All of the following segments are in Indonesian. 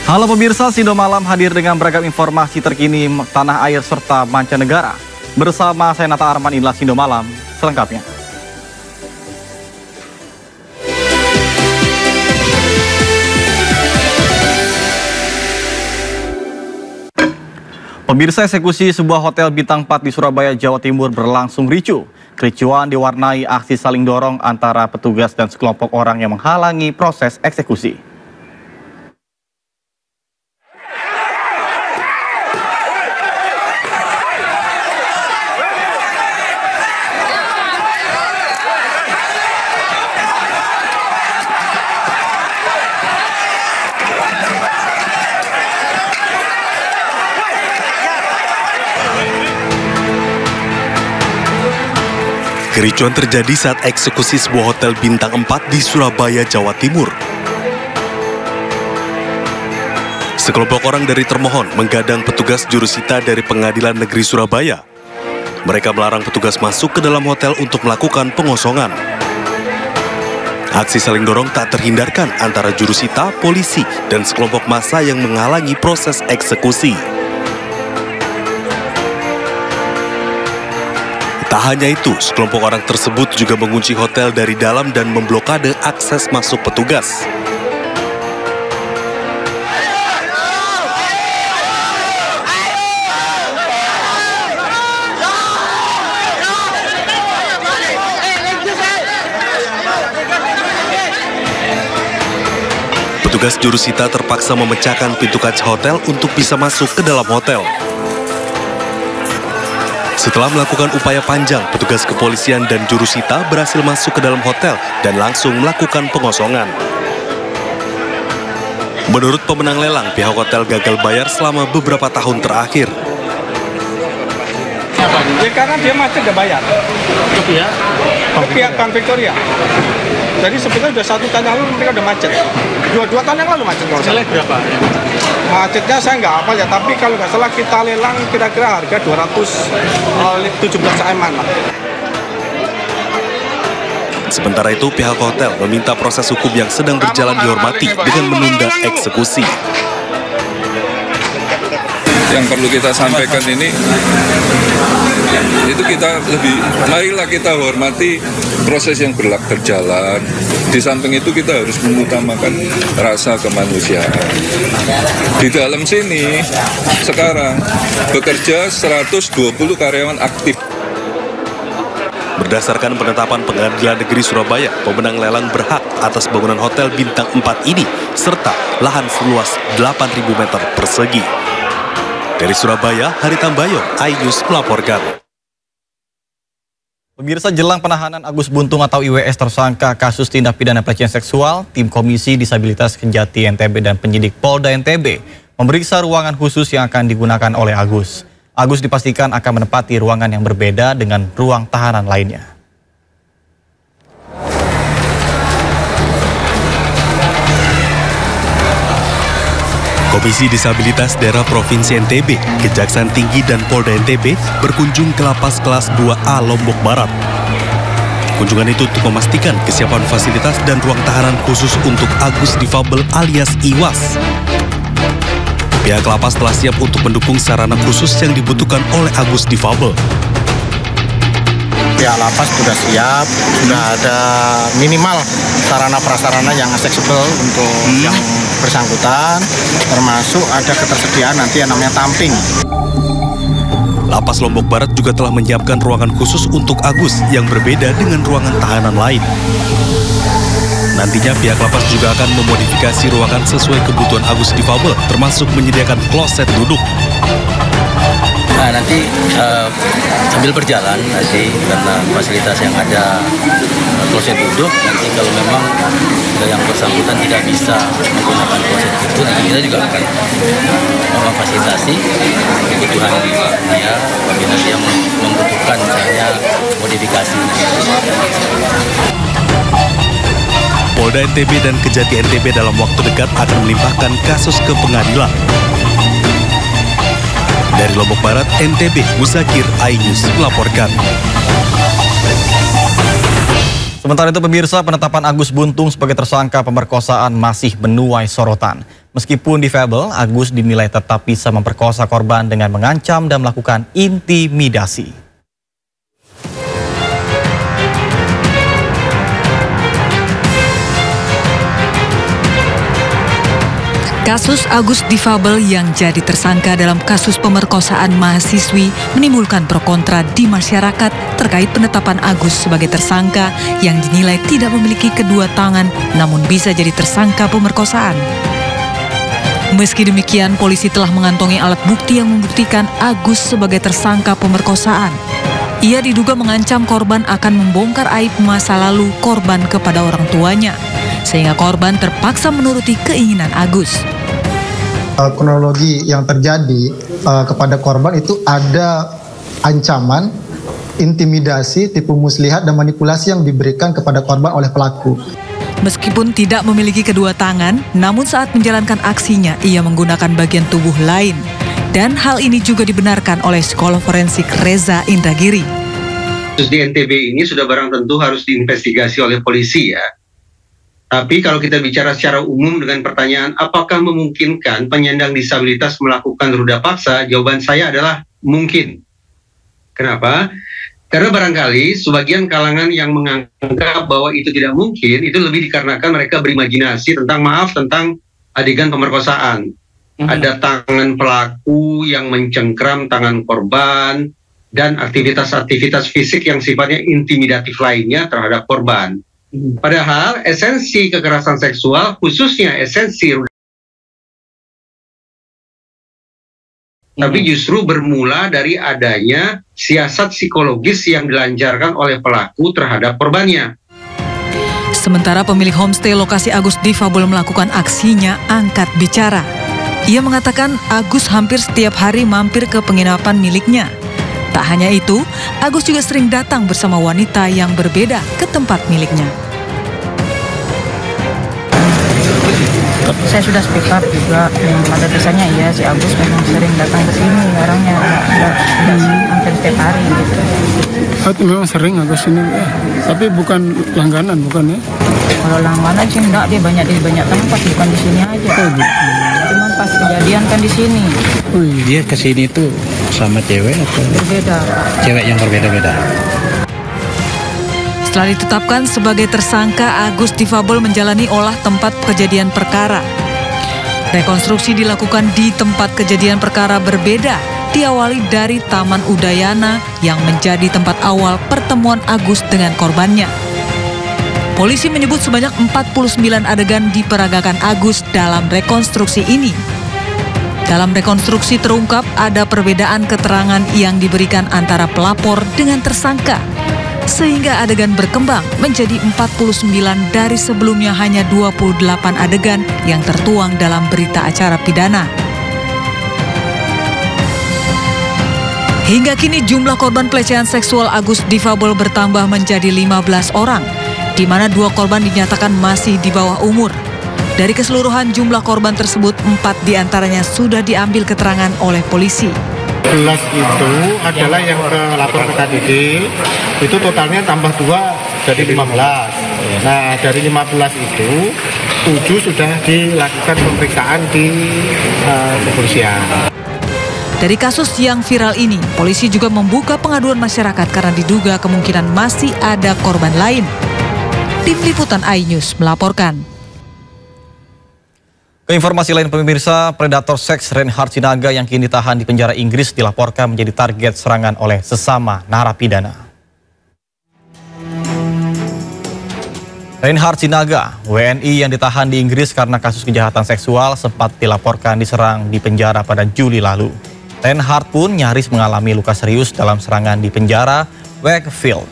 Halo pemirsa, Sindo Malam hadir dengan beragam informasi terkini tanah air serta mancanegara. Bersama saya Nata Arman, inilah Sindo Malam selengkapnya. Pemirsa, eksekusi sebuah hotel bintang 4 di Surabaya, Jawa Timur berlangsung ricuh. Kericuan diwarnai aksi saling dorong antara petugas dan sekelompok orang yang menghalangi proses eksekusi. Kericuan terjadi saat eksekusi sebuah hotel bintang 4 di Surabaya, Jawa Timur. Sekelompok orang dari termohon menggadang petugas jurusita dari Pengadilan Negeri Surabaya. Mereka melarang petugas masuk ke dalam hotel untuk melakukan pengosongan. Aksi saling dorong tak terhindarkan antara jurusita, polisi, dan sekelompok massa yang menghalangi proses eksekusi. Tak hanya itu, sekelompok orang tersebut juga mengunci hotel dari dalam dan memblokade akses masuk petugas. Petugas jurusita terpaksa memecahkan pintu kaca hotel untuk bisa masuk ke dalam hotel. Setelah melakukan upaya panjang, petugas kepolisian dan jurusita berhasil masuk ke dalam hotel dan langsung melakukan pengosongan. Menurut pemenang lelang, pihak hotel gagal bayar selama beberapa tahun terakhir. Ya karena dia macet gak bayar. Ke pihak Bank Victoria. Jadi sebetulnya udah 1 tahun lalu mereka udah macet. 2 tahun yang lalu macet. Nilai berapa? Macetnya saya nggak hafal ya, tapi kalau nggak salah kita lelang kira-kira harga 217 M-an lah. Sementara itu, pihak hotel meminta proses hukum yang sedang berjalan dihormati dengan menunda eksekusi. Yang perlu kita sampaikan ini, itu marilah kita hormati proses yang berjalan. Di samping itu kita harus mengutamakan rasa kemanusiaan. Di dalam sini sekarang bekerja 120 karyawan aktif. Berdasarkan penetapan Pengadilan Negeri Surabaya, pemenang lelang berhak atas bangunan hotel bintang 4 ini serta lahan seluas 8.000 meter persegi. Dari Surabaya, Hari Tambayong, iNews melaporkan. Pemirsa, jelang penahanan Agus Buntung atau IWS tersangka kasus tindak pidana pelecehan seksual, tim Komisi Disabilitas Kejati NTB dan penyidik Polda NTB memeriksa ruangan khusus yang akan digunakan oleh Agus. Agus dipastikan akan menempati ruangan yang berbeda dengan ruang tahanan lainnya. Komisi Disabilitas Daerah Provinsi NTB, Kejaksaan Tinggi dan Polda NTB berkunjung ke Lapas Kelas 2A Lombok Barat. Kunjungan itu untuk memastikan kesiapan fasilitas dan ruang tahanan khusus untuk Agus difabel alias IWAS. Pihak lapas telah siap untuk mendukung sarana khusus yang dibutuhkan oleh Agus difabel. Pihak lapas sudah siap, sudah ada minimal sarana-prasarana yang aksesibel untuk yang bersangkutan, termasuk ada ketersediaan nanti yang namanya tamping. Lapas Lombok Barat juga telah menyiapkan ruangan khusus untuk Agus yang berbeda dengan ruangan tahanan lain. Nantinya pihak lapas juga akan memodifikasi ruangan sesuai kebutuhan Agus difabel, termasuk menyediakan kloset duduk. Nah, nanti sambil berjalan nanti karena fasilitas yang ada kloset duduk, nanti kalau memang yang bersangkutan tidak bisa menggunakan kloset itu, nanti kita juga akan memfasilitasi kebutuhan dia apabila dia membutuhkan misalnya modifikasi. Polda NTB dan Kejati NTB dalam waktu dekat akan melimpahkan kasus ke pengadilan. Dari Lombok Barat, NTB, Muzakir, iNews melaporkan. Sementara itu pemirsa, penetapan Agus Buntung sebagai tersangka pemerkosaan masih menuai sorotan. Meskipun difabel, Agus dinilai tetap bisa memperkosa korban dengan mengancam dan melakukan intimidasi. Kasus Agus difabel yang jadi tersangka dalam kasus pemerkosaan mahasiswi menimbulkan pro kontra di masyarakat terkait penetapan Agus sebagai tersangka yang dinilai tidak memiliki kedua tangan namun bisa jadi tersangka pemerkosaan. Meski demikian, polisi telah mengantongi alat bukti yang membuktikan Agus sebagai tersangka pemerkosaan. Ia diduga mengancam korban akan membongkar aib masa lalu korban kepada orang tuanya, sehingga korban terpaksa menuruti keinginan Agus. Kronologi yang terjadi kepada korban itu ada ancaman, intimidasi, tipu muslihat, dan manipulasi yang diberikan kepada korban oleh pelaku. Meskipun tidak memiliki kedua tangan, namun saat menjalankan aksinya, ia menggunakan bagian tubuh lain. Dan hal ini juga dibenarkan oleh psikolog forensik Reza Indragiri. Kasus di NTB ini sudah barang tentu harus diinvestigasi oleh polisi ya. Tapi kalau kita bicara secara umum dengan pertanyaan apakah memungkinkan penyandang disabilitas melakukan ruda paksa, jawaban saya adalah mungkin. Kenapa? Karena barangkali sebagian kalangan yang menganggap bahwa itu tidak mungkin, itu lebih dikarenakan mereka berimajinasi tentang adegan pemerkosaan. Ada tangan pelaku yang mencengkram tangan korban dan aktivitas-aktivitas fisik yang sifatnya intimidatif lainnya terhadap korban. Padahal esensi kekerasan seksual, khususnya esensi tapi justru bermula dari adanya siasat psikologis yang dilancarkan oleh pelaku terhadap korbannya. Sementara pemilik homestay lokasi Agus difabel melakukan aksinya angkat bicara. Ia mengatakan Agus hampir setiap hari mampir ke penginapan miliknya. Tak hanya itu, Agus juga sering datang bersama wanita yang berbeda ke tempat miliknya. Saya sudah speak up juga, yang pada dasarnya iya si Agus memang sering datang ke sini, orangnya hampir setiap hari gitu. Oh, memang sering Agus ini, tapi bukan langganan bukan ya? Kalau langganan sih enggak, dia banyak di banyak tempat, bukan di sini aja. Oh, gitu. Cuman pas kejadian kan di sini. Dia ke sini tuh sama cewek atau berbeda? Cewek yang berbeda-beda. Setelah ditetapkan sebagai tersangka, Agus difabel menjalani olah tempat kejadian perkara. Rekonstruksi dilakukan di tempat kejadian perkara berbeda, diawali dari Taman Udayana yang menjadi tempat awal pertemuan Agus dengan korbannya. Polisi menyebut sebanyak 49 adegan diperagakan Agus dalam rekonstruksi ini. Dalam rekonstruksi terungkap ada perbedaan keterangan yang diberikan antara pelapor dengan tersangka, sehingga adegan berkembang menjadi 49 dari sebelumnya hanya 28 adegan yang tertuang dalam berita acara pidana. Hingga kini jumlah korban pelecehan seksual Agus difabel bertambah menjadi 15 orang, di mana 2 korban dinyatakan masih di bawah umur. Dari keseluruhan jumlah korban tersebut, 4 diantaranya sudah diambil keterangan oleh polisi. 11 itu adalah yang lapor ke KDD, itu totalnya tambah 2 jadi 15. Nah dari 15 itu 7 sudah dilakukan pemeriksaan di kepolisian. Dari kasus yang viral ini, polisi juga membuka pengaduan masyarakat karena diduga kemungkinan masih ada korban lain. Tim Liputan iNews melaporkan. Keinformasi lain pemirsa, predator seks Reinhard Sinaga yang kini ditahan di penjara Inggris dilaporkan menjadi target serangan oleh sesama narapidana. Reinhard Sinaga, WNI yang ditahan di Inggris karena kasus kejahatan seksual sempat dilaporkan diserang di penjara pada Juli lalu. Reinhard pun nyaris mengalami luka serius dalam serangan di penjara Wakefield.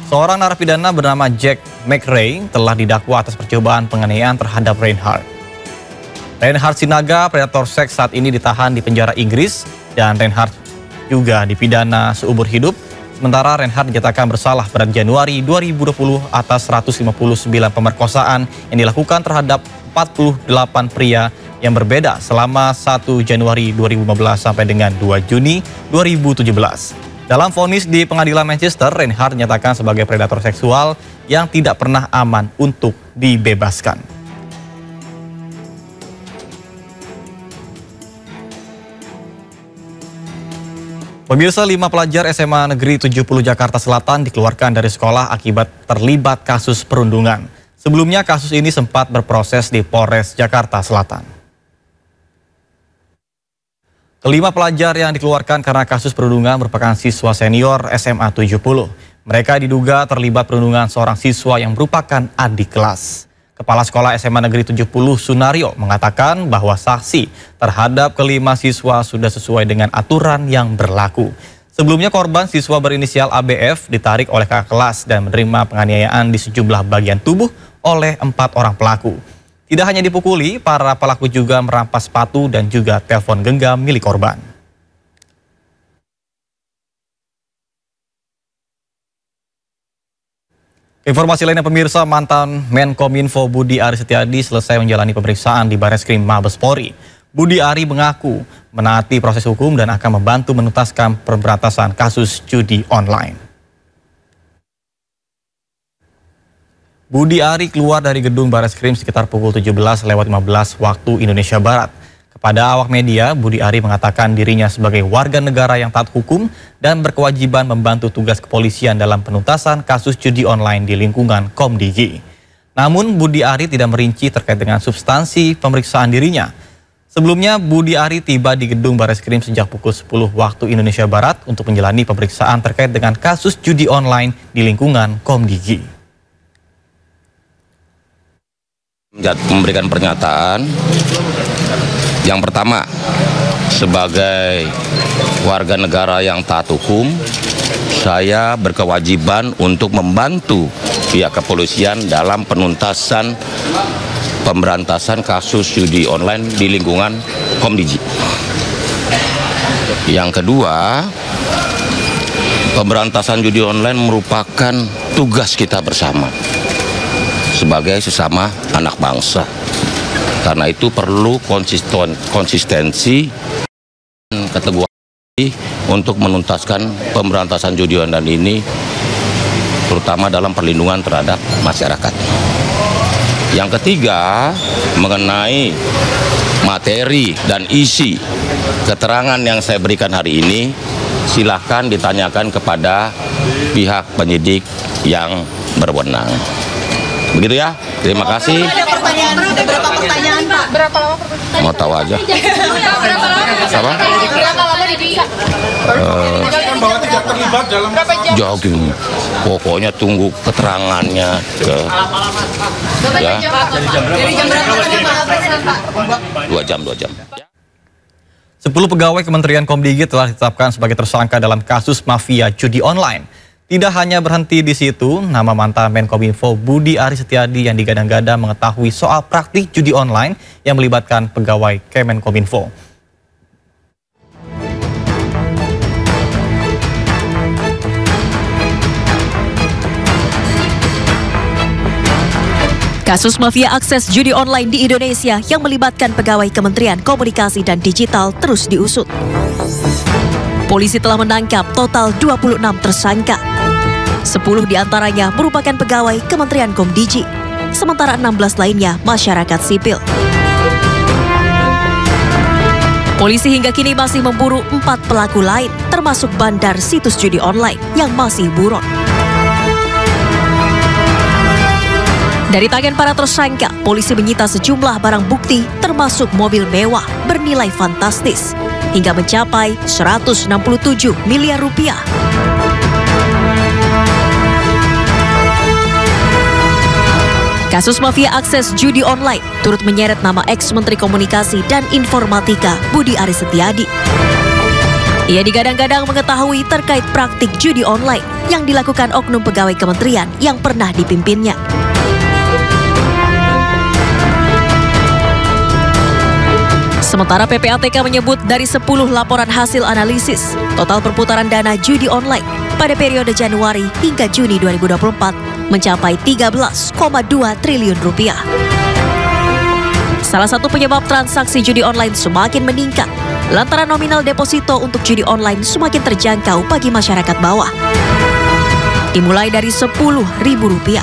Seorang narapidana bernama Jack McRae telah didakwa atas percobaan penganiayaan terhadap Reinhard. Reinhard Sinaga, predator seks, saat ini ditahan di penjara Inggris dan Reinhard juga dipidana seumur hidup. Sementara Reinhard dinyatakan bersalah pada Januari 2020 atas 159 pemerkosaan yang dilakukan terhadap 48 pria yang berbeda selama 1 Januari 2015 sampai dengan 2 Juni 2017. Dalam vonis di pengadilan Manchester, Reinhard dinyatakan sebagai predator seksual yang tidak pernah aman untuk dibebaskan. Pemirsa, 5 pelajar SMA Negeri 70 Jakarta Selatan dikeluarkan dari sekolah akibat terlibat kasus perundungan. Sebelumnya kasus ini sempat berproses di Polres Jakarta Selatan. Kelima pelajar yang dikeluarkan karena kasus perundungan merupakan siswa senior SMA 70. Mereka diduga terlibat perundungan seorang siswa yang merupakan adik kelas. Kepala Sekolah SMA Negeri 70 Sunario mengatakan bahwa sanksi terhadap kelima siswa sudah sesuai dengan aturan yang berlaku. Sebelumnya korban siswa berinisial ABF ditarik oleh kakak kelas dan menerima penganiayaan di sejumlah bagian tubuh oleh 4 orang pelaku. Tidak hanya dipukuli, para pelaku juga merampas sepatu dan juga telepon genggam milik korban. Informasi lainnya pemirsa, mantan Menkominfo Budi Aris Setiadi selesai menjalani pemeriksaan di Bareskrim Mabes Polri. Budi Ari mengaku menaati proses hukum dan akan membantu menuntaskan pemberantasan kasus judi online. Budi Ari keluar dari gedung Bareskrim sekitar pukul 17.15 waktu Indonesia Barat. Kepada awak media, Budi Ari mengatakan dirinya sebagai warga negara yang taat hukum dan berkewajiban membantu tugas kepolisian dalam penuntasan kasus judi online di lingkungan Komdigi. Namun Budi Ari tidak merinci terkait dengan substansi pemeriksaan dirinya. Sebelumnya Budi Ari tiba di gedung Bareskrim sejak pukul 10 waktu Indonesia Barat untuk menjalani pemeriksaan terkait dengan kasus judi online di lingkungan Komdigi. Memberikan pernyataan. Yang pertama, sebagai warga negara yang taat hukum, saya berkewajiban untuk membantu pihak kepolisian dalam penuntasan pemberantasan kasus judi online di lingkungan Komdigi. Yang kedua, pemberantasan judi online merupakan tugas kita bersama sebagai sesama anak bangsa. Karena itu perlu konsistensi dan keteguhan untuk menuntaskan pemberantasan judi online ini, terutama dalam perlindungan terhadap masyarakat. Yang ketiga, mengenai materi dan isi keterangan yang saya berikan hari ini, silahkan ditanyakan kepada pihak penyidik yang berwenang. Begitu ya, terima kasih. Berapa pertanyaan Pak? Berapa lama pertanyaan? Mau tahu aja. Apa? Berapa lama diperiksa? Bahwa tidak terlibat dalam jogging. Pokoknya tunggu keterangannya. Ya. Dari jam berapa? 2 jam. 10 pegawai Kementerian Komdigi telah ditetapkan sebagai tersangka dalam kasus mafia judi online. Tidak hanya berhenti di situ, nama mantan Menkominfo Budi Aris Setiadi yang digadang-gadang mengetahui soal praktik judi online yang melibatkan pegawai Kemenkominfo. Kasus mafia akses judi online di Indonesia yang melibatkan pegawai Kementerian Komunikasi dan Digital terus diusut. Polisi telah menangkap total 26 tersangka. 10 diantaranya merupakan pegawai Kementerian Komdigi, sementara 16 lainnya masyarakat sipil. Polisi hingga kini masih memburu 4 pelaku lain, termasuk bandar situs judi online yang masih buron. Dari tangan para tersangka, polisi menyita sejumlah barang bukti termasuk mobil mewah bernilai fantastis hingga mencapai 167 miliar rupiah. Kasus mafia akses judi online turut menyeret nama ex-Menteri Komunikasi dan Informatika Budi Aris Setiadi. Ia digadang-gadang mengetahui terkait praktik judi online yang dilakukan oknum pegawai kementerian yang pernah dipimpinnya. Sementara PPATK menyebut dari 10 laporan hasil analisis, total perputaran dana judi online pada periode Januari hingga Juni 2024 mencapai 13,2 triliun rupiah. Salah satu penyebab transaksi judi online semakin meningkat lantaran nominal deposito untuk judi online semakin terjangkau bagi masyarakat bawah. Dimulai dari Rp10.000.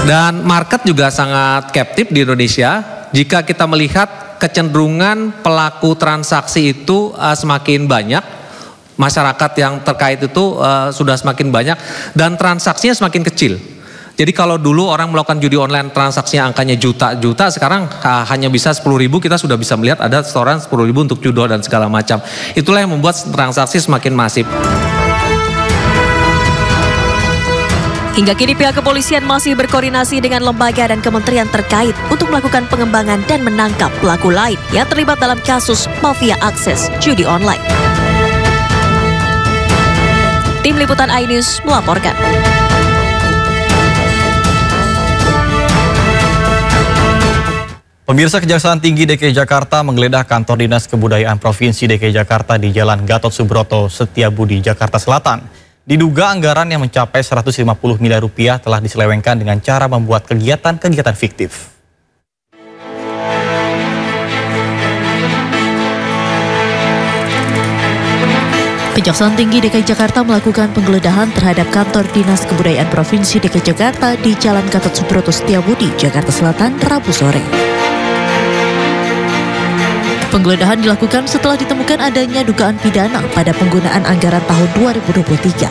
Dan market juga sangat captive di Indonesia. Jika kita melihat kecenderungan pelaku transaksi itu semakin banyak, masyarakat yang terkait itu sudah semakin banyak dan transaksinya semakin kecil. Jadi kalau dulu orang melakukan judi online transaksinya angkanya juta-juta, sekarang hanya bisa 10.000, kita sudah bisa melihat ada setoran 10.000 untuk judo dan segala macam. Itulah yang membuat transaksi semakin masif. Hingga kini pihak kepolisian masih berkoordinasi dengan lembaga dan kementerian terkait untuk melakukan pengembangan dan menangkap pelaku lain yang terlibat dalam kasus mafia akses judi online. Tim Liputan iNews melaporkan. Pemirsa, Kejaksaan Tinggi DKI Jakarta menggeledah kantor Dinas Kebudayaan Provinsi DKI Jakarta di Jalan Gatot Subroto, Setiabudi, Jakarta Selatan. Diduga anggaran yang mencapai 150 miliar rupiah telah diselewengkan dengan cara membuat kegiatan-kegiatan fiktif. Kejaksaan Tinggi DKI Jakarta melakukan penggeledahan terhadap kantor Dinas Kebudayaan Provinsi DKI Jakarta di Jalan Gatot Subroto, Setiabudi, Jakarta Selatan, Rabu sore. Penggeledahan dilakukan setelah ditemukan adanya dugaan pidana pada penggunaan anggaran tahun 2023.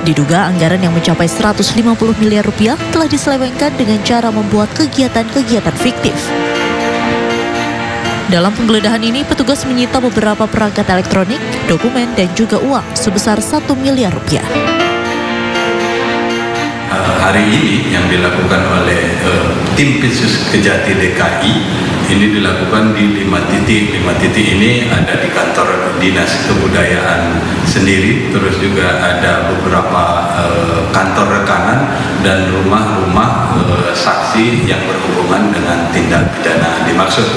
Diduga anggaran yang mencapai 150 miliar rupiah telah diselewengkan dengan cara membuat kegiatan-kegiatan fiktif. Dalam penggeledahan ini, petugas menyita beberapa perangkat elektronik, dokumen, dan juga uang sebesar 1 miliar rupiah. Hari ini yang dilakukan oleh tim Pinsus Kejati DKI ini dilakukan di 5 titik. 5 titik ini ada di kantor Dinas Kebudayaan sendiri, terus juga ada beberapa kantor rekanan dan rumah-rumah saksi yang berhubungan dengan tindak pidana dimaksud.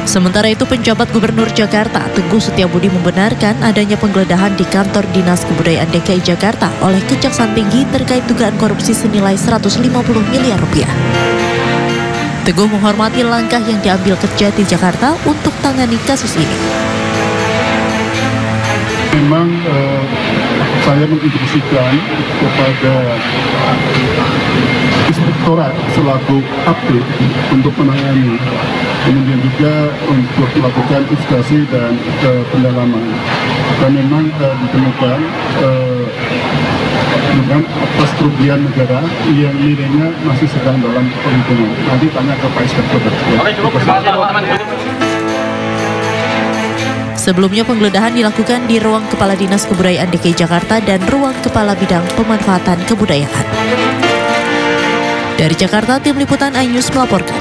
Sementara itu, penjabat Gubernur Jakarta, Teguh Setiabudi, membenarkan adanya penggeledahan di kantor Dinas Kebudayaan DKI Jakarta oleh Kejaksaan Tinggi terkait dugaan korupsi senilai 150 miliar rupiah. Teguh menghormati langkah yang diambil Kejati Jakarta untuk tangani kasus ini. Memang saya menginstruksikan kepada Inspektorat selaku update untuk menangani, kemudian juga untuk melakukan investigasi dan pendalaman. Dan memang ditemukan atas kerugian negara yang nilainya masih sedang dalam perhitungan. Nanti tanya ke Pak Inspektor. Sebelumnya penggeledahan dilakukan di ruang Kepala Dinas Kebudayaan DKI Jakarta dan ruang Kepala Bidang Pemanfaatan Kebudayaan. Dari Jakarta, Tim Liputan iNews melaporkan.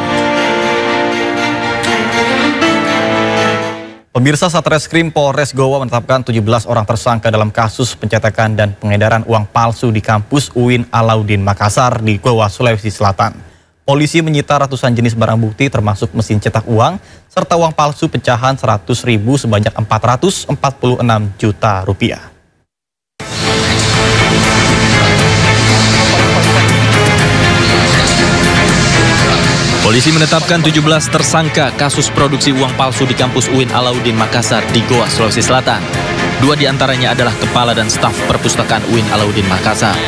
Pemirsa, Satreskrim Polres Goa menetapkan 17 orang tersangka dalam kasus pencetakan dan pengedaran uang palsu di kampus UIN Alauddin Makassar di Goa, Sulawesi Selatan. Polisi menyita ratusan jenis barang bukti termasuk mesin cetak uang serta uang palsu pecahan 100.000 sebanyak 446 juta rupiah. Polisi menetapkan 17 tersangka kasus produksi uang palsu di kampus UIN Alauddin Makassar di Goa, Sulawesi Selatan. 2 diantaranya adalah kepala dan staf perpustakaan UIN Alauddin Makassar.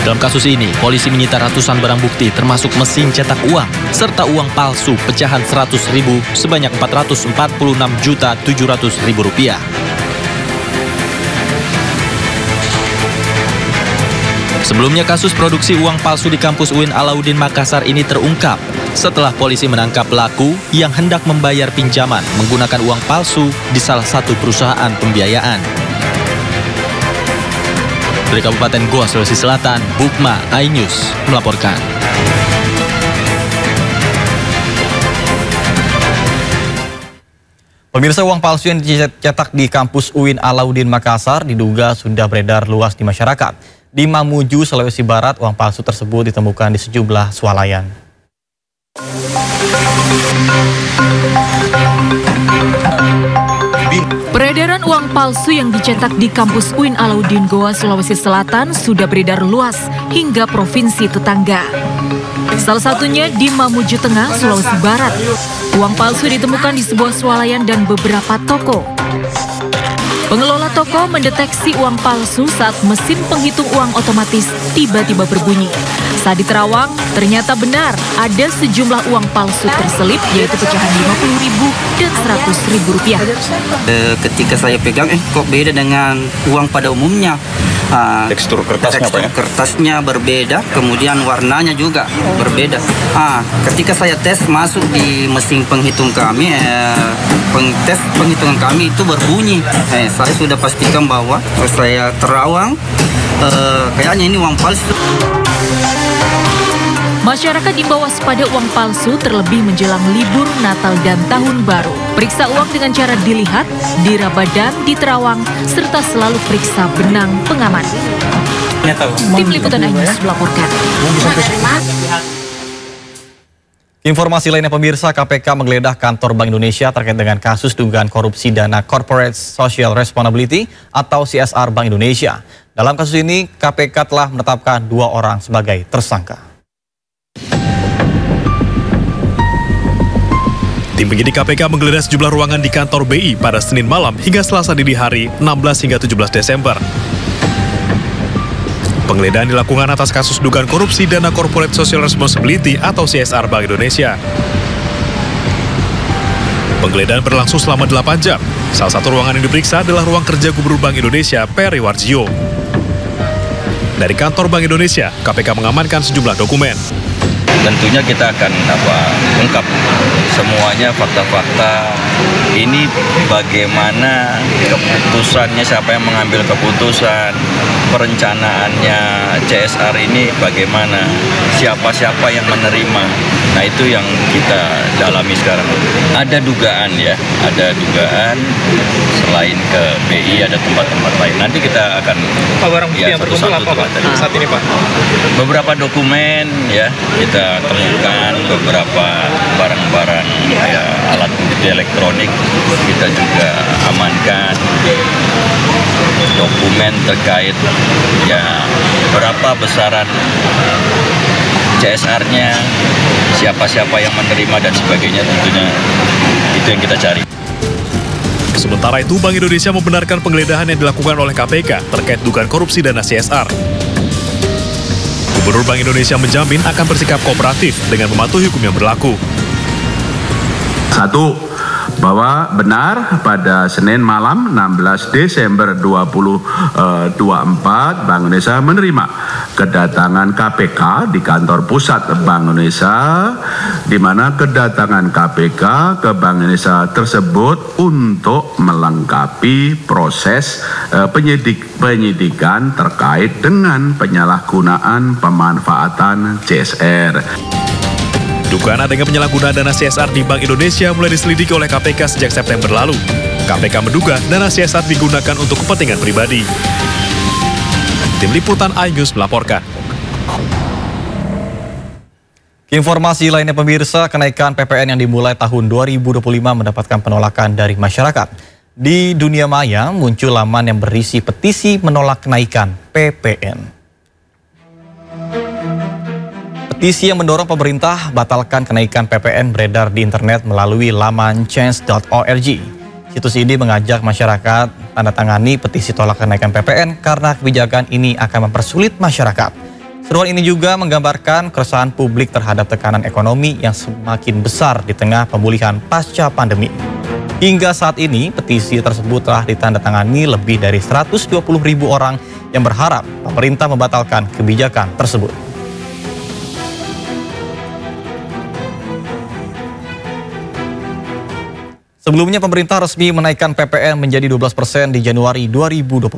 Dalam kasus ini, polisi menyita ratusan barang bukti termasuk mesin cetak uang serta uang palsu pecahan 100.000 sebanyak 446.700.000 rupiah. Sebelumnya, kasus produksi uang palsu di kampus UIN Alauddin Makassar ini terungkap setelah polisi menangkap pelaku yang hendak membayar pinjaman menggunakan uang palsu di salah satu perusahaan pembiayaan. Dari Kabupaten Goa, Sulawesi Selatan, Bukma iNews melaporkan. Pemirsa, uang palsu yang dicetak di kampus UIN Alauddin Makassar diduga sudah beredar luas di masyarakat. Di Mamuju, Sulawesi Barat, uang palsu tersebut ditemukan di sejumlah swalayan. Peredaran uang palsu yang dicetak di kampus UIN Alauddin Goa, Sulawesi Selatan sudah beredar luas hingga provinsi tetangga. Salah satunya di Mamuju Tengah, Sulawesi Barat. Uang palsu ditemukan di sebuah swalayan dan beberapa toko. Pengelola toko mendeteksi uang palsu saat mesin penghitung uang otomatis tiba-tiba berbunyi. Saat di Terawang, ternyata benar ada sejumlah uang palsu terselip, yaitu pecahan Rp50.000 dan Rp100.000. Ketika saya pegang, kok beda dengan uang pada umumnya. Tekstur kertasnya kertasnya berbeda, kemudian warnanya juga berbeda. Ketika saya tes masuk di mesin penghitung kami, tes penghitungan kami itu berbunyi. Saya sudah pastikan bahwa saya Terawang, kayaknya ini uang palsu. Masyarakat diimbau waspada uang palsu terlebih menjelang libur Natal dan Tahun Baru. Periksa uang dengan cara dilihat, diraba dan diterawang, serta selalu periksa benang pengaman. Tim Liputan iNews melaporkan. Informasi lainnya pemirsa, KPK menggeledah kantor Bank Indonesia terkait dengan kasus dugaan korupsi dana Corporate Social Responsibility atau CSR Bank Indonesia. Dalam kasus ini, KPK telah menetapkan 2 orang sebagai tersangka. Tim penyidik KPK menggeledah sejumlah ruangan di kantor BI pada Senin malam hingga Selasa dini hari 16 hingga 17 Desember. Penggeledahan dilakukan atas kasus dugaan korupsi dana Corporate Social Responsibility atau CSR Bank Indonesia. Penggeledahan berlangsung selama 8 jam. Salah satu ruangan yang diperiksa adalah ruang kerja Gubernur Bank Indonesia, Peri Warjio. Dari kantor Bank Indonesia, KPK mengamankan sejumlah dokumen. Tentunya kita akan ungkap semuanya fakta-fakta ini, bagaimana keputusannya, siapa yang mengambil keputusan, perencanaannya CSR ini bagaimana, siapa-siapa yang menerima. Nah, itu yang kita dalami sekarang. Ada dugaan ya, ada dugaan selain ke BI ada tempat-tempat lain. Nanti kita akan barang bukti yang berkumpul apa Pak saat ini Pak? Beberapa dokumen ya kita temukan, beberapa barang-barang ya, alat bukti elektronik kita juga amankan, dokumen terkait ya berapa besaran CSR-nya, siapa-siapa yang menerima dan sebagainya, tentunya itu yang kita cari. Sementara itu, Bank Indonesia membenarkan penggeledahan yang dilakukan oleh KPK terkait dugaan korupsi dana CSR. Gubernur Bank Indonesia menjamin akan bersikap kooperatif dengan mematuhi hukum yang berlaku. 1. Bahwa benar pada Senin malam 16 Desember 2024 Bank Indonesia menerima kedatangan KPK di kantor pusat Bank Indonesia, di mana kedatangan KPK ke Bank Indonesia tersebut untuk melengkapi proses penyidikan terkait dengan penyalahgunaan pemanfaatan CSR. Dugaan adanya penyalahgunaan dana CSR di Bank Indonesia mulai diselidiki oleh KPK sejak September lalu. KPK menduga dana CSR digunakan untuk kepentingan pribadi. Tim Liputan iNews melaporkan. Informasi lainnya pemirsa, kenaikan PPN yang dimulai tahun 2025 mendapatkan penolakan dari masyarakat. Di dunia maya muncul laman yang berisi petisi menolak kenaikan PPN. Petisi yang mendorong pemerintah batalkan kenaikan PPN beredar di internet melalui laman change.org. Situs ini mengajak masyarakat tanda tangani petisi tolak kenaikan PPN karena kebijakan ini akan mempersulit masyarakat. Seruan ini juga menggambarkan keresahan publik terhadap tekanan ekonomi yang semakin besar di tengah pemulihan pasca pandemi. Hingga saat ini, petisi tersebut telah ditandatangani lebih dari 120.000 orang yang berharap pemerintah membatalkan kebijakan tersebut. Sebelumnya pemerintah resmi menaikkan PPN menjadi 12% di Januari 2025.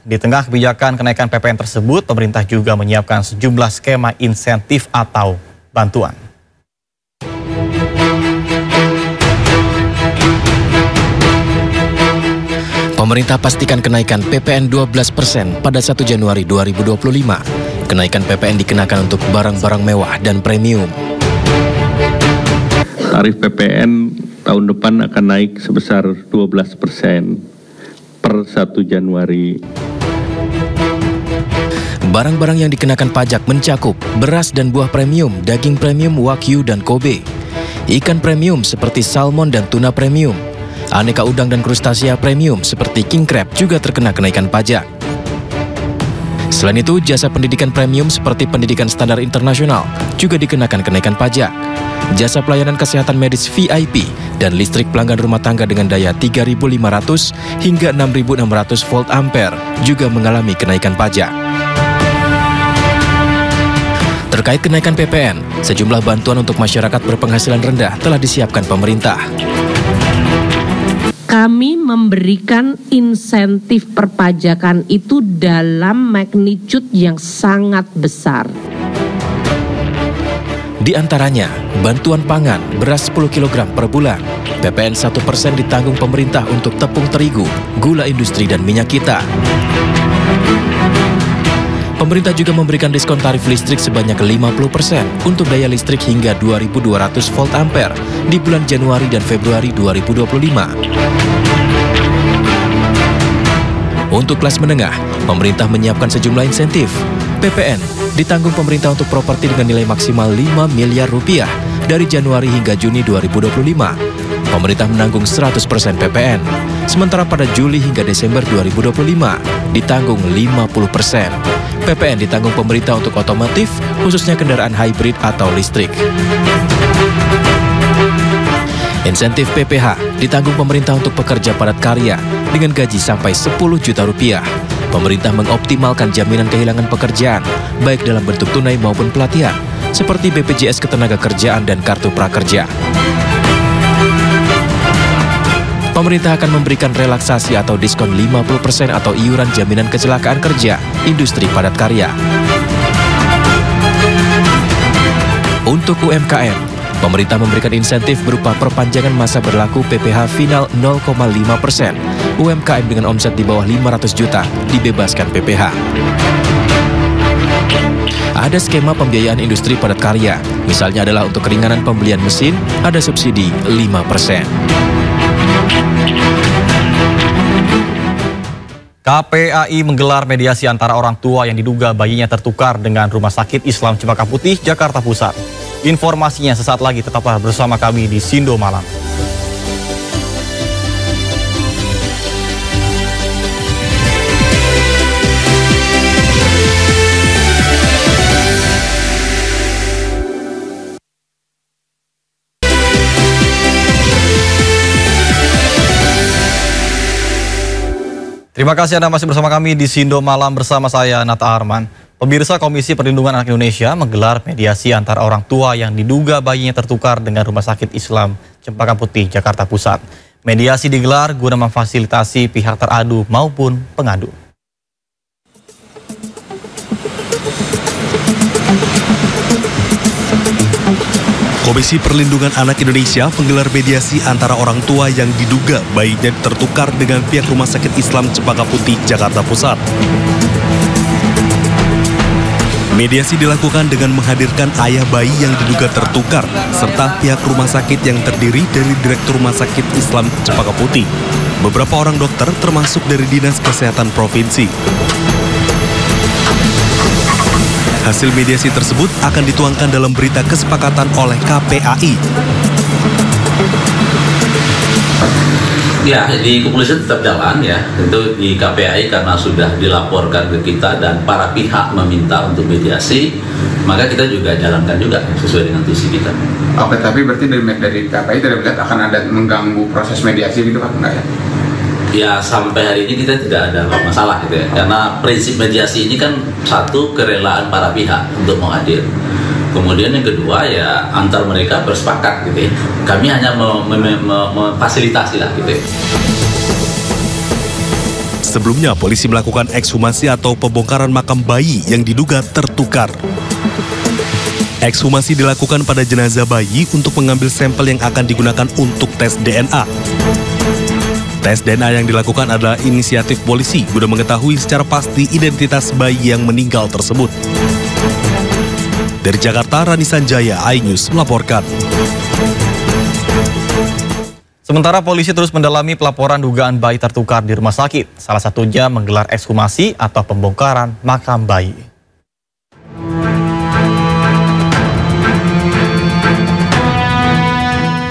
Di tengah kebijakan kenaikan PPN tersebut, pemerintah juga menyiapkan sejumlah skema insentif atau bantuan. Pemerintah pastikan kenaikan PPN 12% pada 1 Januari 2025. Kenaikan PPN dikenakan untuk barang-barang mewah dan premium. Tarif PPN tahun depan akan naik sebesar 12% per 1 Januari. Barang-barang yang dikenakan pajak mencakup beras dan buah premium, daging premium Wagyu dan Kobe, ikan premium seperti salmon dan tuna premium, Aneka udang dan krustasia premium seperti king crab juga terkena kenaikan pajak. Selain itu, jasa pendidikan premium seperti pendidikan standar internasional juga dikenakan kenaikan pajak. Jasa pelayanan kesehatan medis VIP dan listrik pelanggan rumah tangga dengan daya 3.500 hingga 6.600 volt ampere juga mengalami kenaikan pajak. Terkait kenaikan PPN, sejumlah bantuan untuk masyarakat berpenghasilan rendah telah disiapkan pemerintah. Kami memberikan insentif perpajakan itu dalam magnitude yang sangat besar. Di antaranya, bantuan pangan beras 10 kg per bulan, PPN 1% ditanggung pemerintah untuk tepung terigu, gula industri dan minyak kita. Pemerintah juga memberikan diskon tarif listrik sebanyak 50% untuk daya listrik hingga 2.200 volt ampere di bulan Januari dan Februari 2025. Untuk kelas menengah, pemerintah menyiapkan sejumlah insentif. PPN ditanggung pemerintah untuk properti dengan nilai maksimal 5 miliar rupiah dari Januari hingga Juni 2025. Pemerintah menanggung 100% PPN, sementara pada Juli hingga Desember 2025 ditanggung 50%. PPN ditanggung pemerintah untuk otomotif, khususnya kendaraan hybrid atau listrik. Insentif PPH ditanggung pemerintah untuk pekerja padat karya dengan gaji sampai 10 juta rupiah. Pemerintah mengoptimalkan jaminan kehilangan pekerjaan, baik dalam bentuk tunai maupun pelatihan, seperti BPJS Ketenagakerjaan dan Kartu Prakerja. Pemerintah akan memberikan relaksasi atau diskon 50% atau iuran jaminan kecelakaan kerja industri padat karya. Untuk UMKM, pemerintah memberikan insentif berupa perpanjangan masa berlaku PPH final 0,5%. UMKM dengan omset di bawah 500 juta dibebaskan PPH. Ada skema pembiayaan industri padat karya, misalnya adalah untuk keringanan pembelian mesin, ada subsidi 5%. KPAI menggelar mediasi antara orang tua yang diduga bayinya tertukar dengan Rumah Sakit Islam Cempaka Putih, Jakarta Pusat. Informasinya sesaat lagi, tetaplah bersama kami di Sindo Malam. Terima kasih Anda masih bersama kami di Sindo Malam bersama saya, Nata Arman. Pemirsa, Komisi Perlindungan Anak Indonesia menggelar mediasi antara orang tua yang diduga bayinya tertukar dengan Rumah Sakit Islam Cempaka Putih, Jakarta Pusat. Mediasi digelar guna memfasilitasi pihak teradu maupun pengadu. Komisi Perlindungan Anak Indonesia menggelar mediasi antara orang tua yang diduga bayinya tertukar dengan pihak Rumah Sakit Islam Cempaka Putih, Jakarta Pusat. Mediasi dilakukan dengan menghadirkan ayah bayi yang diduga tertukar, serta pihak rumah sakit yang terdiri dari Direktur Rumah Sakit Islam Cempaka Putih, beberapa orang dokter termasuk dari Dinas Kesehatan Provinsi. Hasil mediasi tersebut akan dituangkan dalam berita kesepakatan oleh KPAI. Ya, di kepolisian tetap jalan ya, tentu di KPAI karena sudah dilaporkan ke kita dan para pihak meminta untuk mediasi, maka kita juga jalankan juga sesuai dengan tusi kita. Oke, tapi berarti dari KPAI tidak melihat akan ada mengganggu proses mediasi gitu Pak, enggak ya? Ya, sampai hari ini kita tidak ada masalah gitu ya, karena prinsip mediasi ini kan satu, kerelaan para pihak untuk mau hadir. Kemudian yang kedua ya antar mereka bersepakat gitu ya. Kami hanya memfasilitasi lah gitu ya. Sebelumnya polisi melakukan ekshumasi atau pembongkaran makam bayi yang diduga tertukar. Ekshumasi dilakukan pada jenazah bayi untuk mengambil sampel yang akan digunakan untuk tes DNA. Tes DNA yang dilakukan adalah inisiatif polisi guna mengetahui secara pasti identitas bayi yang meninggal tersebut. Dari Jakarta, Rani Sanjaya, iNews melaporkan. Sementara polisi terus mendalami pelaporan dugaan bayi tertukar di rumah sakit. Salah satunya menggelar ekshumasi atau pembongkaran makam bayi.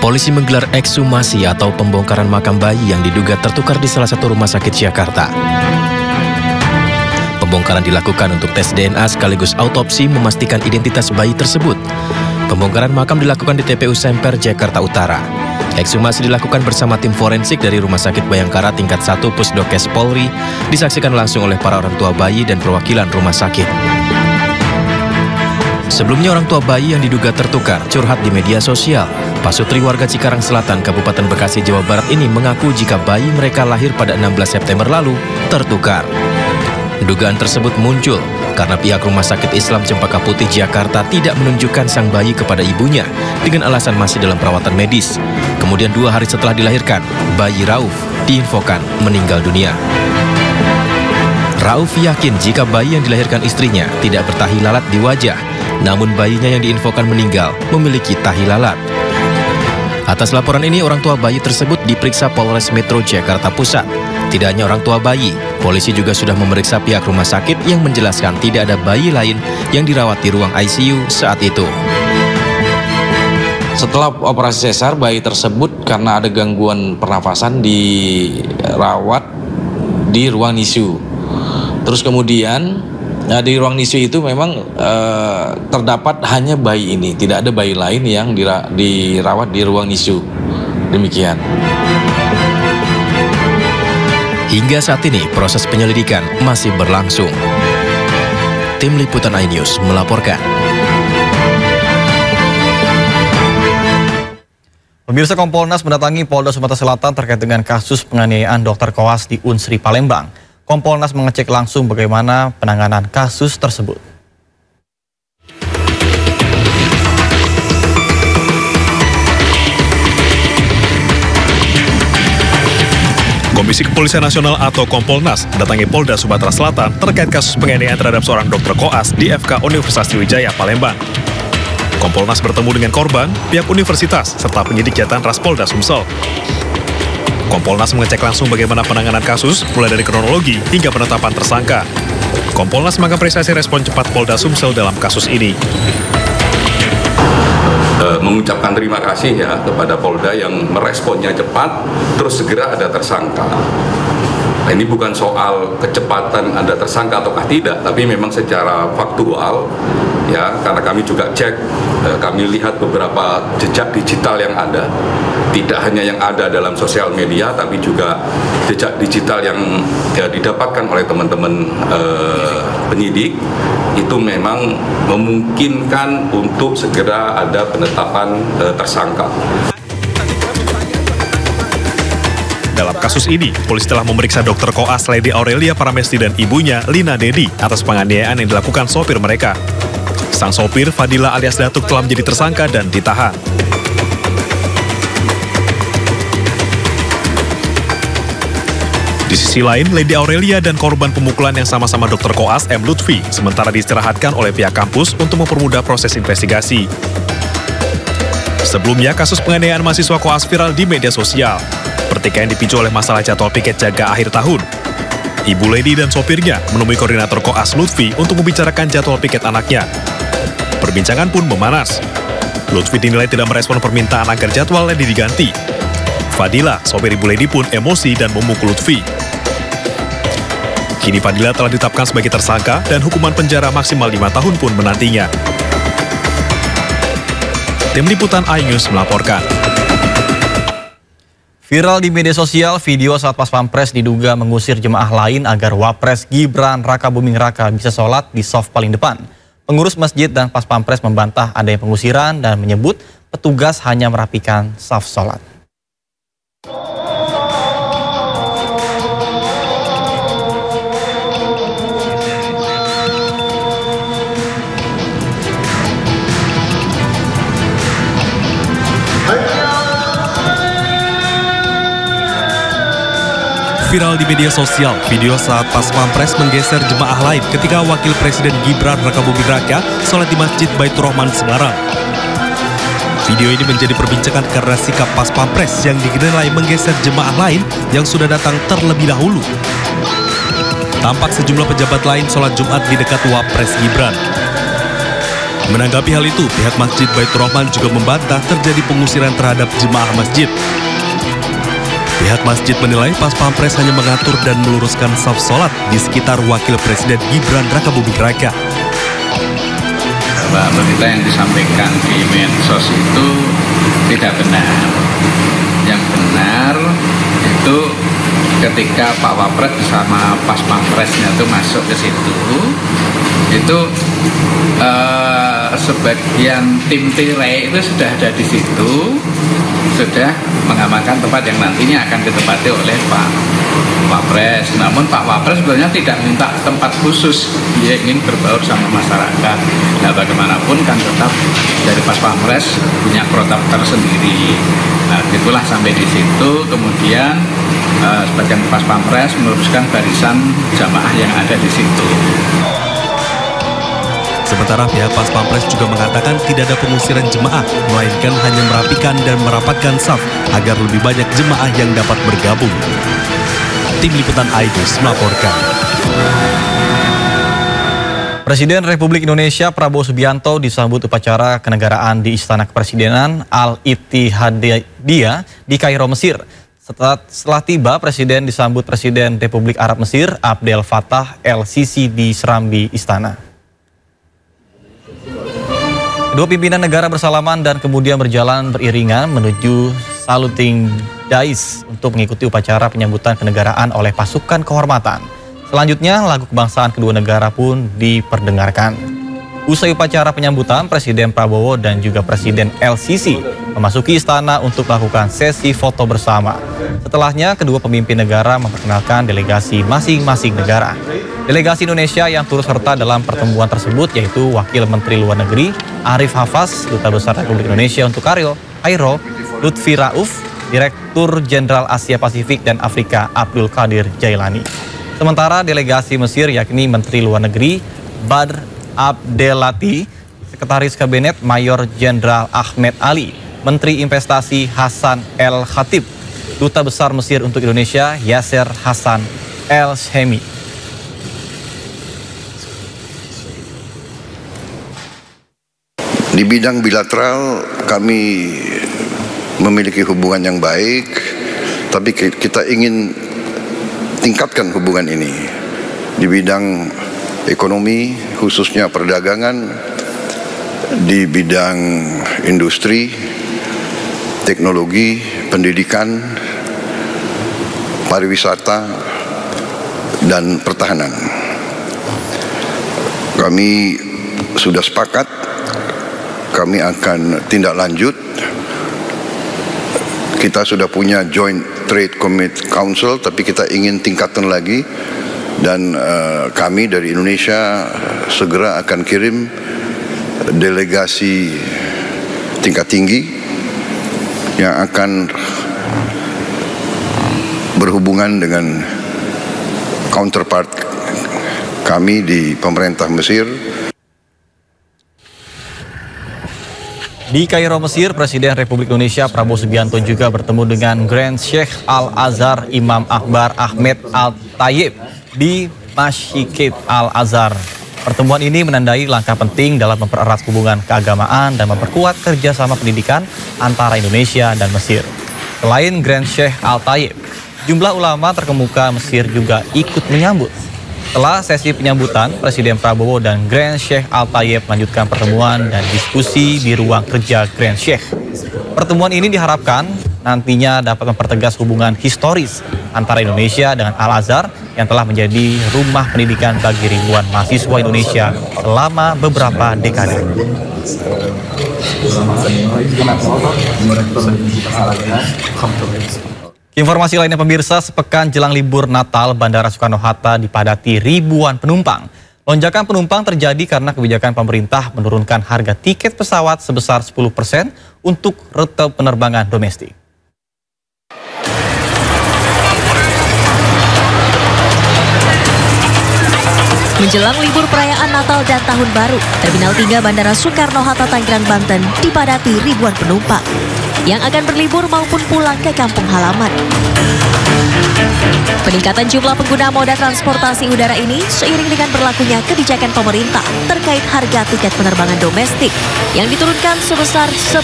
Polisi menggelar ekshumasi atau pembongkaran makam bayi yang diduga tertukar di salah satu rumah sakit Jakarta. Pembongkaran dilakukan untuk tes DNA sekaligus autopsi memastikan identitas bayi tersebut. Pembongkaran makam dilakukan di TPU Semper, Jakarta Utara. Ekshumasi dilakukan bersama tim forensik dari Rumah Sakit Bayangkara tingkat 1 Pusdokes Polri, disaksikan langsung oleh para orang tua bayi dan perwakilan rumah sakit. Sebelumnya orang tua bayi yang diduga tertukar curhat di media sosial. Pasutri warga Cikarang Selatan, Kabupaten Bekasi, Jawa Barat ini mengaku jika bayi mereka lahir pada 16 September lalu tertukar. Dugaan tersebut muncul karena pihak Rumah Sakit Islam Cempaka Putih Jakarta tidak menunjukkan sang bayi kepada ibunya dengan alasan masih dalam perawatan medis. Kemudian 2 hari setelah dilahirkan, bayi Rauf diinfokan meninggal dunia. Rauf yakin jika bayi yang dilahirkan istrinya tidak bertahi lalat di wajah, namun bayinya yang diinfokan meninggal memiliki tahi lalat. Atas laporan ini, orang tua bayi tersebut diperiksa Polres Metro Jakarta Pusat. Tidak hanya orang tua bayi, polisi juga sudah memeriksa pihak rumah sakit yang menjelaskan tidak ada bayi lain yang dirawat di ruang ICU saat itu. Setelah operasi sesar, bayi tersebut karena ada gangguan pernafasan dirawat di ruang NICU. Terus kemudian di ruang NICU itu memang terdapat hanya bayi ini, tidak ada bayi lain yang dirawat di ruang NICU. Demikian. Hingga saat ini proses penyelidikan masih berlangsung. Tim Liputan iNews melaporkan. Pemirsa, Kompolnas mendatangi Polda Sumatera Selatan terkait dengan kasus penganiayaan dokter koas di Unsri, Palembang. Kompolnas mengecek langsung bagaimana penanganan kasus tersebut. Komisi Kepolisian Nasional atau Kompolnas mendatangi Polda Sumatera Selatan terkait kasus penganiayaan terhadap seorang dokter koas di FK Universitas Sriwijaya, Palembang. Kompolnas bertemu dengan korban, pihak universitas, serta penyidik Jatanras Polda Sumsel. Kompolnas mengecek langsung bagaimana penanganan kasus, mulai dari kronologi hingga penetapan tersangka. Kompolnas mengapresiasi respon cepat Polda Sumsel dalam kasus ini. Mengucapkan terima kasih ya kepada Polda yang meresponnya cepat, terus segera ada tersangka. Nah, ini bukan soal kecepatan ada tersangka ataukah tidak, tapi memang secara faktual ya, karena kami juga cek, kami lihat beberapa jejak digital yang ada, tidak hanya yang ada dalam sosial media, tapi juga jejak digital yang didapatkan oleh teman-teman penyidik, itu memang memungkinkan untuk segera ada penetapan tersangka. Dalam kasus ini, polisi telah memeriksa dokter koas Lady Aurelia Paramesti dan ibunya Lina Dedi atas penganiayaan yang dilakukan sopir mereka. Sang sopir, Fadila alias Datuk, telah menjadi tersangka dan ditahan. Di sisi lain, Lady Aurelia dan korban pemukulan yang sama-sama dokter koas M. Lutfi sementara diistirahatkan oleh pihak kampus untuk mempermudah proses investigasi. Sebelumnya, kasus penganiayaan mahasiswa koas viral di media sosial. Pertikaian dipicu oleh masalah jadwal piket jaga akhir tahun. Ibu Lady dan sopirnya menemui koordinator koas Lutfi untuk membicarakan jadwal piket anaknya. Perbincangan pun memanas. Lutfi dinilai tidak merespon permintaan agar jadwal Lady diganti. Fadila, sopir Ibu Lady pun emosi dan memukul Lutfi. Kini Fadila telah ditetapkan sebagai tersangka dan hukuman penjara maksimal 5 tahun pun menantinya. Tim Liputan iNews melaporkan. Viral di media sosial, video saat Pas Pampres diduga mengusir jemaah lain agar Wapres Gibran Raka Buming Raka bisa sholat di saf paling depan. Pengurus masjid dan Pas Pampres membantah adanya pengusiran dan menyebut petugas hanya merapikan saf sholat. Viral di media sosial, video saat Pas Pampres menggeser jemaah lain ketika Wakil Presiden Gibran Raka Buming Raka sholat di Masjid Baitur Rahman, Semarang. Video ini menjadi perbincangan karena sikap Pas Pampres yang dinilai menggeser jemaah lain yang sudah datang terlebih dahulu. Tampak sejumlah pejabat lain sholat Jumat di dekat Wapres Gibran. Menanggapi hal itu, pihak Masjid Baitur Rahman juga membantah terjadi pengusiran terhadap jemaah masjid. Pihak masjid menilai Pas Pampres hanya mengatur dan meluruskan saf sholat di sekitar Wakil Presiden Gibran Rakabuming Raka. Berita yang disampaikan di medsos itu tidak benar. Yang benar itu ketika Pak Wapres bersama Pas Pampresnya itu masuk ke situ, itu sebagian tim tirai itu sudah ada di situ, sudah mengamankan tempat yang nantinya akan ditempati oleh Pak Wapres. Namun Pak Wapres sebenarnya tidak minta tempat khusus, dia ingin berbaur sama masyarakat. Nah, bagaimanapun kan tetap dari Pas Pampres punya protap tersendiri. Nah, itulah sampai di situ, kemudian sebagian Pas Pampres meluruskan barisan jamaah yang ada di situ. Sementara pihak Pas Pampres juga mengatakan tidak ada pengusiran jemaah, melainkan hanya merapikan dan merapatkan saf agar lebih banyak jemaah yang dapat bergabung. Tim Liputan iNews melaporkan. Presiden Republik Indonesia Prabowo Subianto disambut upacara kenegaraan di Istana Kepresidenan Al-Ittihadiyah di Kairo, Mesir. Setelah tiba, Presiden disambut Presiden Republik Arab Mesir Abdel Fattah El-Sisi di serambi istana. Kedua pimpinan negara bersalaman dan kemudian berjalan beriringan menuju Saluting Dais untuk mengikuti upacara penyambutan kenegaraan oleh pasukan kehormatan. Selanjutnya, lagu kebangsaan kedua negara pun diperdengarkan. Usai upacara penyambutan, Presiden Prabowo dan juga Presiden El-Sisi memasuki istana untuk melakukan sesi foto bersama. Setelahnya, kedua pemimpin negara memperkenalkan delegasi masing-masing negara. Delegasi Indonesia yang turut serta dalam pertemuan tersebut yaitu Wakil Menteri Luar Negeri Arif Hafaz, Duta Besar Republik Indonesia untuk Kairo, Lutfi Rauf, Direktur Jenderal Asia Pasifik dan Afrika Abdul Qadir Jailani. Sementara delegasi Mesir yakni Menteri Luar Negeri Badr Abdelati, Sekretaris Kabinet Mayor Jenderal Ahmed Ali, Menteri Investasi Hasan El Khatib, Duta Besar Mesir untuk Indonesia Yasser Hasan El Shemi. Di bidang bilateral kami memiliki hubungan yang baik, tapi kita ingin tingkatkan hubungan ini. Di bidang ekonomi, khususnya perdagangan, di bidang industri, teknologi, pendidikan, pariwisata, dan pertahanan. Kami sudah sepakat, kami akan tindak lanjut. Kita sudah punya Joint Trade Council, tapi kita ingin tingkatkan lagi. Dan kami dari Indonesia segera akan kirim delegasi tingkat tinggi yang akan berhubungan dengan counterpart kami di pemerintah Mesir. Di Kairo, Mesir, Presiden Republik Indonesia Prabowo Subianto juga bertemu dengan Grand Sheikh Al-Azhar Imam Akbar Ahmed Al-Tayyib di Masjid Al-Azhar. Pertemuan ini menandai langkah penting dalam mempererat hubungan keagamaan dan memperkuat kerjasama pendidikan antara Indonesia dan Mesir. Selain Grand Sheikh Al-Tayyib, jumlah ulama terkemuka Mesir juga ikut menyambut. Setelah sesi penyambutan, Presiden Prabowo dan Grand Sheikh Al-Tayyib melanjutkan pertemuan dan diskusi di ruang kerja Grand Sheikh. Pertemuan ini diharapkan nantinya dapat mempertegas hubungan historis antara Indonesia dengan Al-Azhar yang telah menjadi rumah pendidikan bagi ribuan mahasiswa Indonesia selama beberapa dekade. Informasi lainnya pemirsa, sepekan jelang libur Natal, Bandara Soekarno-Hatta dipadati ribuan penumpang. Lonjakan penumpang terjadi karena kebijakan pemerintah menurunkan harga tiket pesawat sebesar 10% untuk rute penerbangan domestik. Menjelang libur perayaan Natal dan Tahun Baru, Terminal 3 Bandara Soekarno-Hatta Tangerang, Banten dipadati ribuan penumpang. yang akan berlibur maupun pulang ke kampung halaman. Peningkatan jumlah pengguna moda transportasi udara ini seiring dengan berlakunya kebijakan pemerintah terkait harga tiket penerbangan domestik yang diturunkan sebesar 10%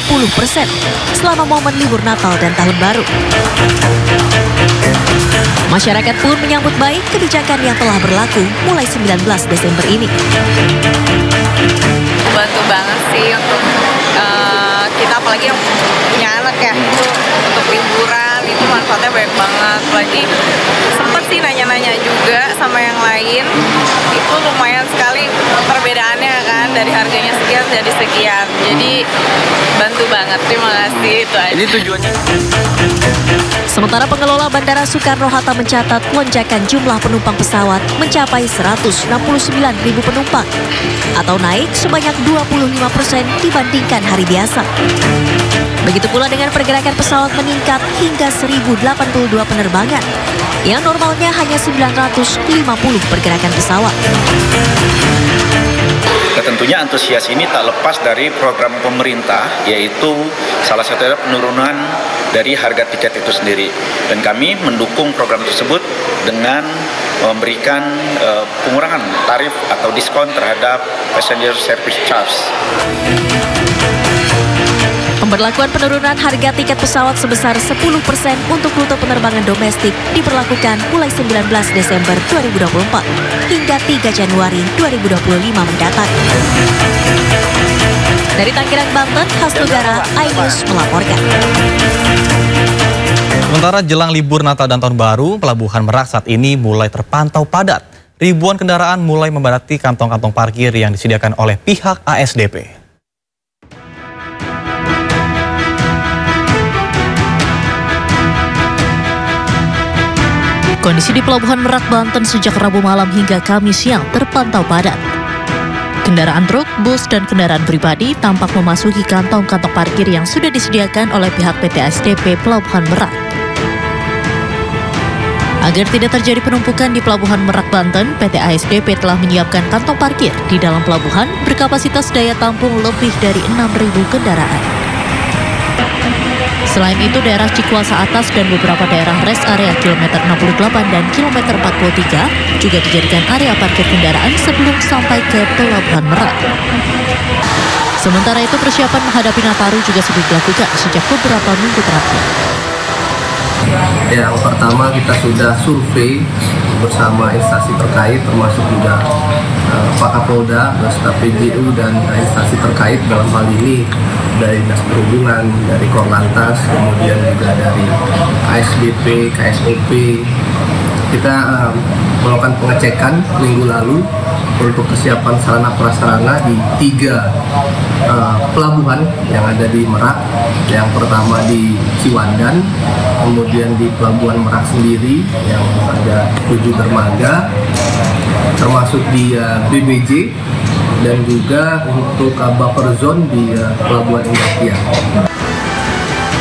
selama momen libur Natal dan Tahun Baru. Masyarakat pun menyambut baik kebijakan yang telah berlaku mulai 19 Desember ini. Bantu banget sih untuk kita, apalagi yang punya anak ya, untuk liburan itu manfaatnya banyak banget. Apalagi sempet sih nanya-nanya juga sama yang lain, itu lumayan sekali perbedaannya kan, dari harganya sekian jadi sekian. Jadi bantu banget, terima kasih, itu aja. Ini tujuannya. Sementara pengelola Bandara Soekarno-Hatta mencatat lonjakan jumlah penumpang pesawat mencapai 169.000 penumpang atau naik sebanyak 25% dibandingkan hari biasa. Begitu pula dengan pergerakan pesawat meningkat hingga 1.082 penerbangan yang normalnya hanya 950 pergerakan pesawat. Tentunya antusias ini tak lepas dari program pemerintah, yaitu salah satunya penurunan dari harga tiket itu sendiri. Dan kami mendukung program tersebut dengan memberikan pengurangan tarif atau diskon terhadap passenger service charge. Pemberlakuan penurunan harga tiket pesawat sebesar 10% untuk rute penerbangan domestik diberlakukan mulai 19 Desember 2024 hingga 3 Januari 2025 mendatang. Dari Tangerang, Banten, Khas Negara, iNews melaporkan. Sementara jelang libur Natal dan Tahun Baru, Pelabuhan Merak saat ini mulai terpantau padat. Ribuan kendaraan mulai membadati kantong-kantong parkir yang disediakan oleh pihak ASDP. Kondisi di Pelabuhan Merak, Banten sejak Rabu malam hingga Kamis siang terpantau padat. Kendaraan truk, bus, dan kendaraan pribadi tampak memasuki kantong-kantong parkir yang sudah disediakan oleh pihak PT ASDP Pelabuhan Merak. Agar tidak terjadi penumpukan di Pelabuhan Merak, Banten, PT ASDP telah menyiapkan kantong parkir di dalam pelabuhan berkapasitas daya tampung lebih dari 6.000 kendaraan. Selain itu, daerah Cikuasa Atas dan beberapa daerah rest area kilometer 68 dan kilometer 43 juga dijadikan area parkir kendaraan sebelum sampai ke Pelabuhan Merak. Sementara itu, persiapan menghadapi Nataru juga sudah dilakukan sejak beberapa minggu terakhir. Yang pertama, kita sudah survei bersama instansi terkait, termasuk juga Pak Kapolda, Beserta PGU, dan instansi terkait dalam hal ini dari Dinas Perhubungan, dari Korlantas, kemudian juga dari ASDP, KSOP. Kita melakukan pengecekan minggu lalu untuk kesiapan sarana prasarana di 3 pelabuhan yang ada di Merak. Yang pertama di Ciwandan, kemudian di Pelabuhan Merak sendiri yang ada 7 dermaga, termasuk di BBJ, dan juga untuk buffer zone di Pelabuhan Indah Kiat.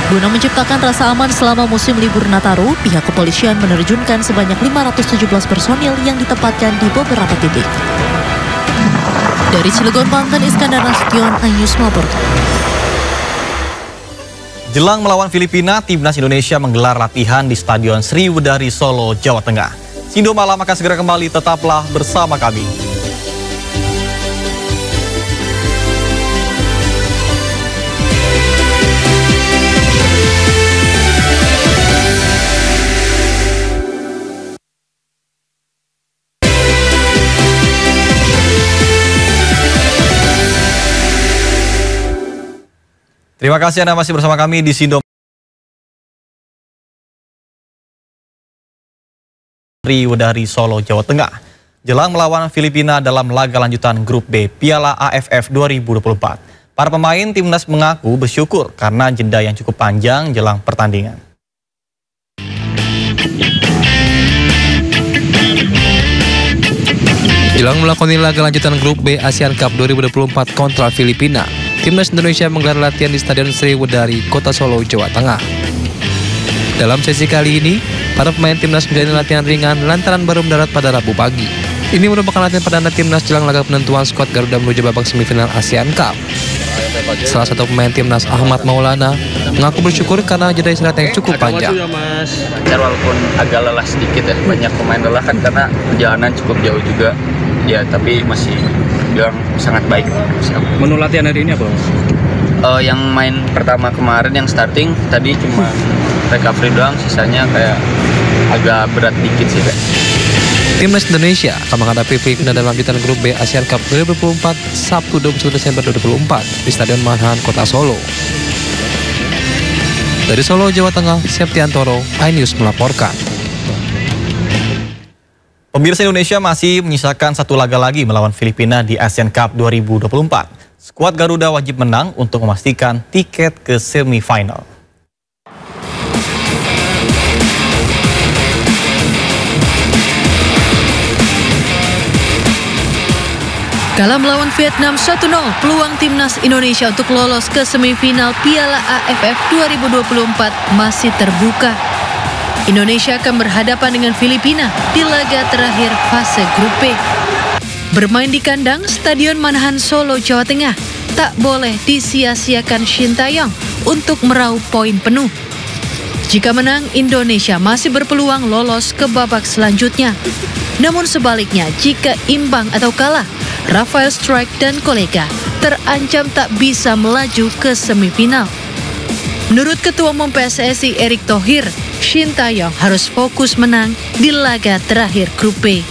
Guna menciptakan rasa aman selama musim libur Nataru, pihak kepolisian menerjunkan sebanyak 517 personil yang ditempatkan di beberapa titik. Dari Cilegon, Banten, Iskandar Nasution, iNews melaporkan. Jelang melawan Filipina, Timnas Indonesia menggelar latihan di Stadion Sriwedari Solo, Jawa Tengah. Sindo Malam akan segera kembali, tetaplah bersama kami. Terima kasih Anda masih bersama kami di Sindo Sriwedari Solo, Jawa Tengah. Jelang melawan Filipina dalam laga lanjutan Grup B Piala AFF 2024. Para pemain timnas mengaku bersyukur karena jeda yang cukup panjang jelang pertandingan. Jelang melakoni laga lanjutan Grup B ASEAN Cup 2024 kontra Filipina, Timnas Indonesia menggelar latihan di Stadion Sriwedari, Kota Solo, Jawa Tengah. Dalam sesi kali ini, para pemain Timnas menjalani latihan ringan lantaran baru mendarat pada Rabu pagi. Ini merupakan latihan perdana Timnas jelang laga penentuan skuad Garuda menuju babak semifinal ASEAN Cup. Salah satu pemain timnas Ahmad Maulana mengaku bersyukur karena jeda istirahat yang cukup panjang. Walaupun agak lelah sedikit ya, banyak pemain lelah kan karena perjalanan cukup jauh juga. Ya tapi masih bilang sangat baik. Menu latihan hari ini apa? Yang main pertama kemarin yang starting tadi cuma recovery doang, sisanya kayak agak berat dikit sih. Timnas Indonesia akan menghadapi Filipina dalam lanjutan grup B Asian Cup 2024 Sabtu 21 Desember 2024 di Stadion Manahan, Kota Solo. Dari Solo, Jawa Tengah, Septiantoro, iNews melaporkan. Pemirsa, Indonesia masih menyisakan satu laga lagi melawan Filipina di Asian Cup 2024. Skuad Garuda wajib menang untuk memastikan tiket ke semifinal. Kalah melawan Vietnam 1-0, peluang timnas Indonesia untuk lolos ke semifinal Piala AFF 2024 masih terbuka. Indonesia akan berhadapan dengan Filipina di laga terakhir fase grup B. Bermain di kandang Stadion Manahan Solo, Jawa Tengah, tak boleh disia-siakan Shin Tae-yong untuk meraup poin penuh. Jika menang, Indonesia masih berpeluang lolos ke babak selanjutnya. Namun sebaliknya, jika imbang atau kalah, Rafael Strike dan kolega terancam tak bisa melaju ke semifinal. Menurut Ketua Umum PSSI Erick Thohir, Shin Tae-yong harus fokus menang di laga terakhir grup B.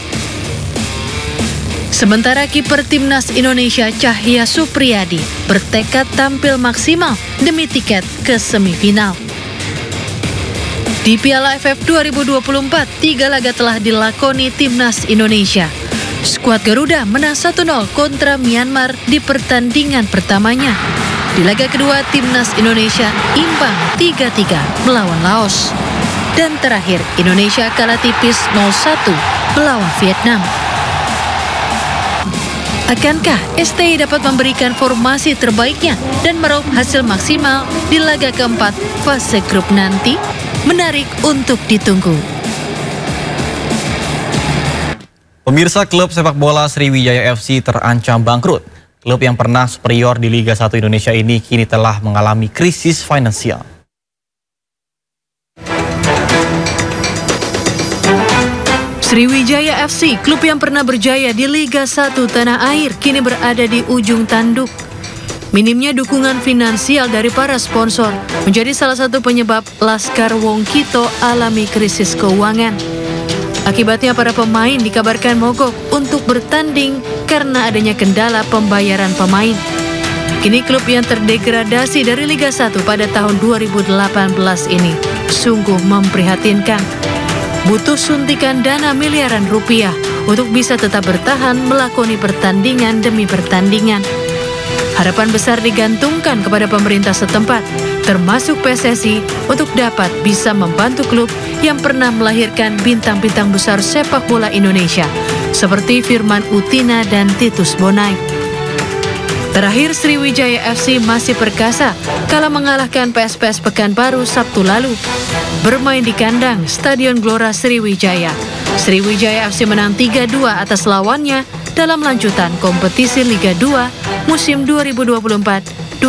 Sementara kiper timnas Indonesia Cahya Supriyadi bertekad tampil maksimal demi tiket ke semifinal. Di Piala AFF 2024, 3 laga telah dilakoni timnas Indonesia. Skuad Garuda menang 1-0 kontra Myanmar di pertandingan pertamanya. Di laga kedua, timnas Indonesia imbang 3-3 melawan Laos. Dan terakhir, Indonesia kalah tipis 0-1 melawan Vietnam. Akankah STI dapat memberikan formasi terbaiknya dan meraup hasil maksimal di laga keempat fase grup nanti? Menarik untuk ditunggu. Pemirsa, klub sepak bola Sriwijaya FC terancam bangkrut. Klub yang pernah superior di Liga 1 Indonesia ini kini telah mengalami krisis finansial. Sriwijaya FC, klub yang pernah berjaya di Liga 1 tanah air, kini berada di ujung tanduk. Minimnya dukungan finansial dari para sponsor menjadi salah satu penyebab Laskar Wong Kito alami krisis keuangan. Akibatnya para pemain dikabarkan mogok untuk bertanding karena adanya kendala pembayaran pemain. Kini klub yang terdegradasi dari Liga 1 pada tahun 2018 ini sungguh memprihatinkan. Butuh suntikan dana miliaran rupiah untuk bisa tetap bertahan melakoni pertandingan demi pertandingan. Harapan besar digantungkan kepada pemerintah setempat, termasuk PSSI, untuk dapat bisa membantu klub yang pernah melahirkan bintang-bintang besar sepak bola Indonesia, seperti Firman Utina dan Titus Bonai. Terakhir, Sriwijaya FC masih perkasa kala mengalahkan PSPS Pekanbaru Sabtu lalu. Bermain di kandang Stadion Gelora Sriwijaya, Sriwijaya FC menang 3-2 atas lawannya dalam lanjutan kompetisi Liga 2 musim 2024-2025.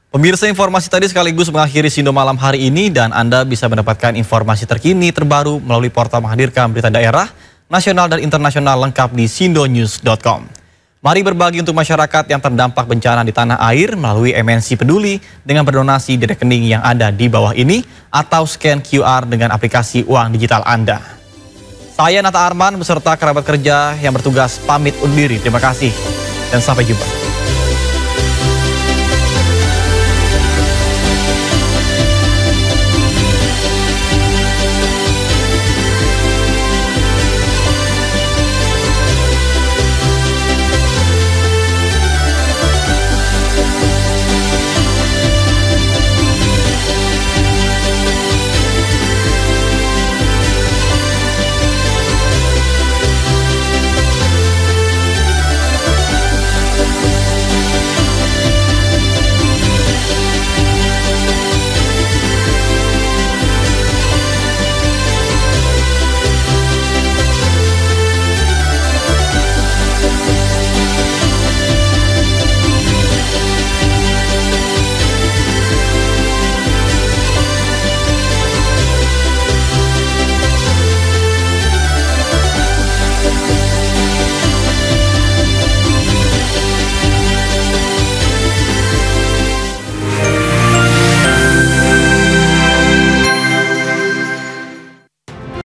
Pemirsa, informasi tadi sekaligus mengakhiri Sindo Malam hari ini dan Anda bisa mendapatkan informasi terkini terbaru melalui portal menghadirkan berita daerah, nasional dan internasional lengkap di sindonews.com. Mari berbagi untuk masyarakat yang terdampak bencana di tanah air melalui MNC Peduli dengan berdonasi di rekening yang ada di bawah ini atau scan QR dengan aplikasi uang digital Anda. Saya Nata Arman beserta kerabat kerja yang bertugas pamit undur diri. Terima kasih dan sampai jumpa.